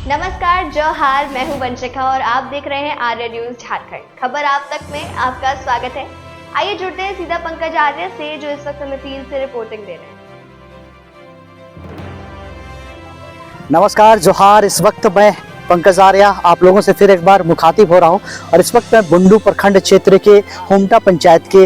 नमस्कार, जोहार। मैं हूं वंशिका और आप देख रहे हैं आर्य न्यूज झारखंड। खबर आप तक में आपका स्वागत है। आइए जुड़ते हैं सीधा पंकज आर्य से, जो इस वक्त हमें फील्ड से रिपोर्टिंग दे रहे हैं। नमस्कार, जोहार। इस वक्त मैं पंकज आर्य आप लोगों से फिर एक बार मुखातिब हो रहा हूं और इस वक्त मैं बुंडू प्रखंड क्षेत्र के होमटा पंचायत के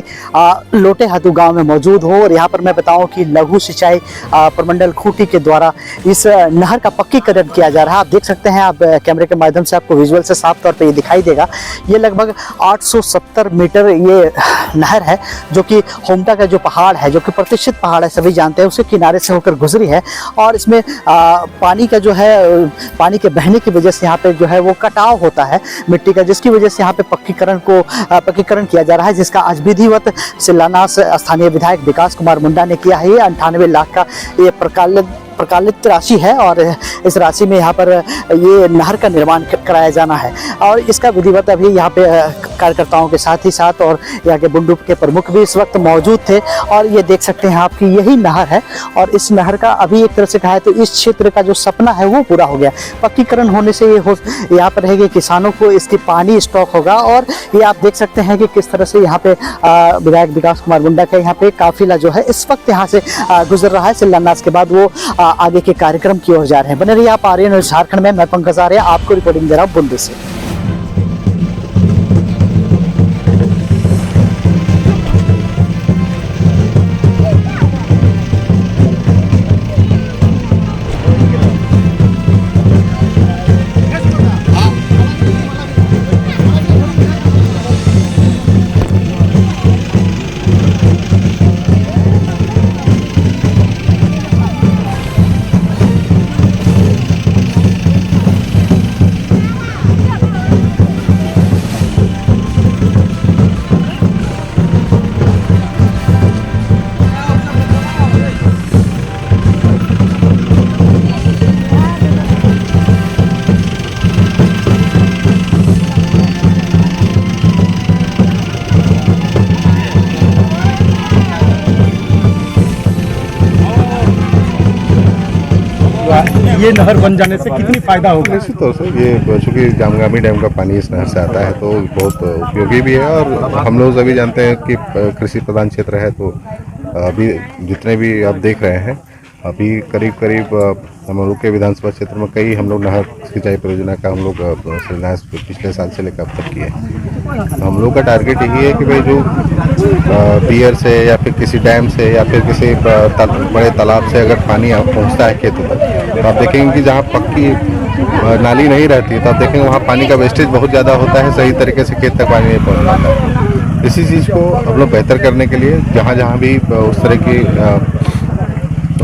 लोटे हाथू गांव में मौजूद हूं और यहां पर मैं बताऊं कि लघु सिंचाई प्रमंडल खूंटी के द्वारा इस नहर का पक्कीकरण किया जा रहा है। आप देख सकते हैं, आप कैमरे के माध्यम से आपको विजुअल से साफ तौर पर ये दिखाई देगा। ये लगभग 870 मीटर ये नहर है जो कि होमटा का जो पहाड़ है, जो कि प्रतिष्ठित पहाड़ है, सभी जानते हैं, उसके किनारे से होकर गुजरी है और इसमें पानी का जो है, पानी के बहने की वजह से यहाँ पे जो है वो कटाव होता है मिट्टी का, जिसकी वजह से यहाँ पे पक्कीकरण किया जा रहा है, जिसका आज विधिवत शिलान्यास स्थानीय विधायक विकास कुमार मुंडा ने किया है। ये 98 लाख का ये प्रकालित राशि है और इस राशि में यहाँ पर ये नहर का निर्माण कराया जाना है और इसका विधिवत अभी यहाँ पे कार्यकर्ताओं के साथ ही साथ और यहाँ के बुंडू के प्रमुख भी इस वक्त मौजूद थे और ये देख सकते हैं आपकी यही नहर है और इस नहर का अभी एक तरह से कहा है तो इस क्षेत्र का जो सपना है वो पूरा हो गया। पक्कीकरण होने से ये यहाँ पर है कि किसानों को इसकी पानी स्टॉक होगा और ये आप देख सकते हैं कि किस तरह से यहाँ पे विधायक विकास कुमार मुंडा का यहाँ पे काफिला जो है इस वक्त यहाँ से गुजर रहा है। शिलान्यास के बाद वो आगे के कार्यक्रम की ओर जा रहे हैं। बने रहिए आप आर्य न्यूज झारखंड में। मैं पंकज आर्य आपको रिपोर्टिंग दे रहा हूँ बुंडू से। ये नहर बन जाने से कितनी फायदा होगा? निश्चित तौर से ये चूँकि जामगामी डैम का पानी इस नहर से आता है तो बहुत उपयोगी भी है और हम लोग सभी जानते हैं कि कृषि प्रधान क्षेत्र है, तो अभी जितने भी आप देख रहे हैं अभी करीब हम लोग के विधानसभा क्षेत्र में कई हम लोग नहर सिंचाई परियोजना का हम लोग शिलान्यास पिछले साल से लेकर अब तक किए हैं। तो हम लोग का टारगेट यही है कि भाई जो पियर से या फिर किसी डैम से या फिर किसी बड़े तालाब से अगर पानी पहुंचता है खेतों तक तो आप देखेंगे कि जहाँ पक्की नाली नहीं रहती तो आप देखेंगे वहाँ पानी का वेस्टेज बहुत ज़्यादा होता है, सही तरीके से खेत तक पानी नहीं पहुँच पाता है। इसी चीज़ को हम लोग बेहतर करने के लिए जहाँ जहाँ भी उस तरह की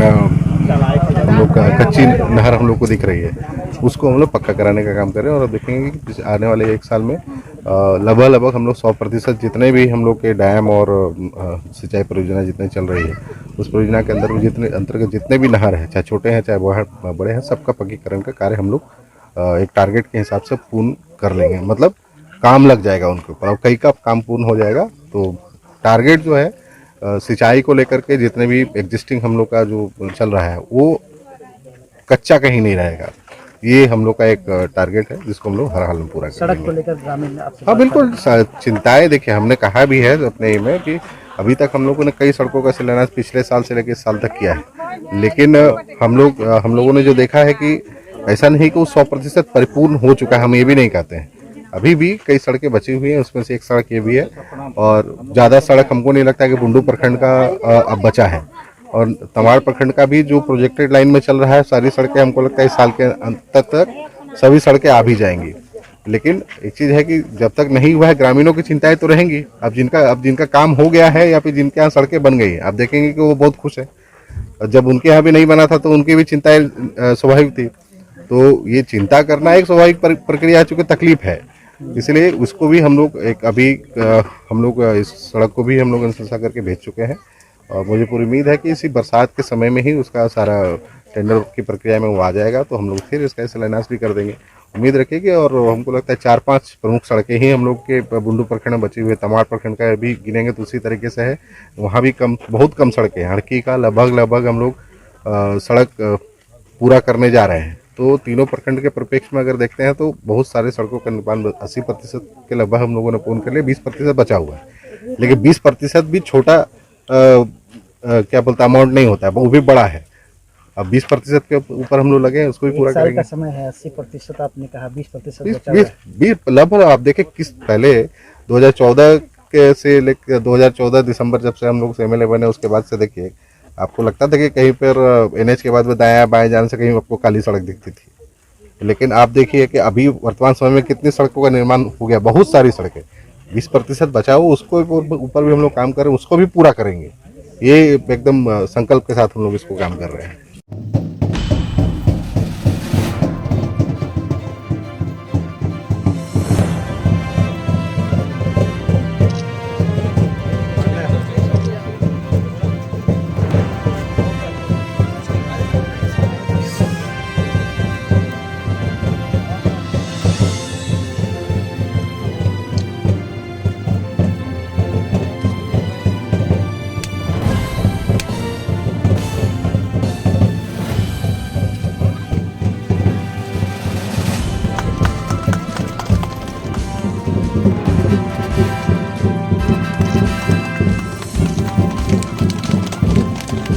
हम लोग कच्ची नहर हम लोग को दिख रही है उसको हम लोग पक्का कराने का काम कर रहे हैं और अब देखेंगे कि आने वाले एक साल में लगभग हम लोग 100% जितने भी हम लोग के डैम और सिंचाई परियोजना जितने चल रही है उस परियोजना के अंतर्गत जितने भी नहर है, चाहे छोटे हैं चाहे बड़े हैं, सबका पक्कीकरण का कार्य हम लोग एक टारगेट के हिसाब से पूर्ण कर लेंगे। मतलब काम लग जाएगा उनके ऊपर। अब कई का काम पूर्ण हो जाएगा तो टारगेट जो है सिंचाई को लेकर के जितने भी एग्जिस्टिंग हम लोग का जो चल रहा है वो कच्चा कहीं नहीं रहेगा। ये हम लोग का एक टारगेट है जिसको हम लोग हर हाल में पूरा करेंगे। सड़क को लेकर ग्रामीण हाँ बिल्कुल चिंताएं देखिए, हमने कहा भी है अपने में कि अभी तक हम लोगों ने कई सड़कों का शिलान्यास पिछले साल से लेकर इस साल तक किया है, लेकिन हम लोगों ने जो देखा है कि ऐसा नहीं कि वो 100% परिपूर्ण हो चुका है, हम ये भी नहीं कहते हैं। अभी भी कई सड़कें बची हुई हैं, उसमें से एक सड़क ये भी है और ज़्यादा सड़क हमको नहीं लगता कि बुंडू प्रखंड का अब बचा है और तमाड़ प्रखंड का भी जो प्रोजेक्टेड लाइन में चल रहा है सारी सड़कें हमको लगता है इस साल के अंत तक सभी सड़कें आ भी जाएंगी। लेकिन एक चीज़ है कि जब तक नहीं हुआ है ग्रामीणों की चिंताएं तो रहेंगी। अब जिनका काम हो गया है या फिर जिनके यहाँ सड़कें बन गई हैं आप देखेंगे कि वो बहुत खुश है। जब उनके यहाँ भी नहीं बना था तो उनकी भी चिंताएं स्वाभाविक थी। तो ये चिंता करना एक स्वाभाविक प्रक्रिया है, चूँकि तकलीफ है। इसलिए उसको भी हम लोग एक अभी हम लोग इस सड़क को भी हम लोग अनुशंसा करके भेज चुके हैं और मुझे पूरी उम्मीद है कि इसी बरसात के समय में ही उसका सारा टेंडर की प्रक्रिया में वो आ जाएगा, तो हम लोग फिर इसका शिलान्यास भी कर देंगे। उम्मीद रखेंगे और हमको लगता है 4-5 प्रमुख सड़कें ही हम लोग के बुंडू प्रखंड में बची हुई है। तमाड़ प्रखंड का भी गिनेंगे तो उसी तरीके से है, वहाँ भी बहुत कम सड़कें हैं। हड़की का लगभग हम लोग सड़क पूरा करने जा रहे हैं। तो तीनों प्रखंड के परिप्रेक्ष्य में अगर देखते हैं तो बहुत सारे सड़कों का निर्माण 80% के लगभग हम लोगों ने पूर्ण कर लिया, 20% बचा हुआ है। लेकिन 20% भी छोटा क्या बोलता अमाउंट नहीं होता है, वो भी बड़ा है। अब 20% के ऊपर हम लोग लगे हैं, उसको भी पूरा करेंगे। समय है 80%, आपने कहा 20% 20 लगभग आप देखें किस पहले 2014 के से लेकर 2014 दिसंबर जब से हम लोग एमएलए बने उसके बाद से देखिए आपको लगता था कि कहीं पर एनएच के बाद में दायां बाएं जाने से कहीं आपको काली सड़क दिखती थी, लेकिन आप देखिए कि अभी वर्तमान समय में कितनी सड़कों का निर्माण हो गया, बहुत सारी सड़कें। 20% बचा हो उसको ऊपर भी हम लोग काम कर रहे हैं, उसको भी पूरा करेंगे। ये एकदम संकल्प के साथ हम लोग इसको काम कर रहे हैं।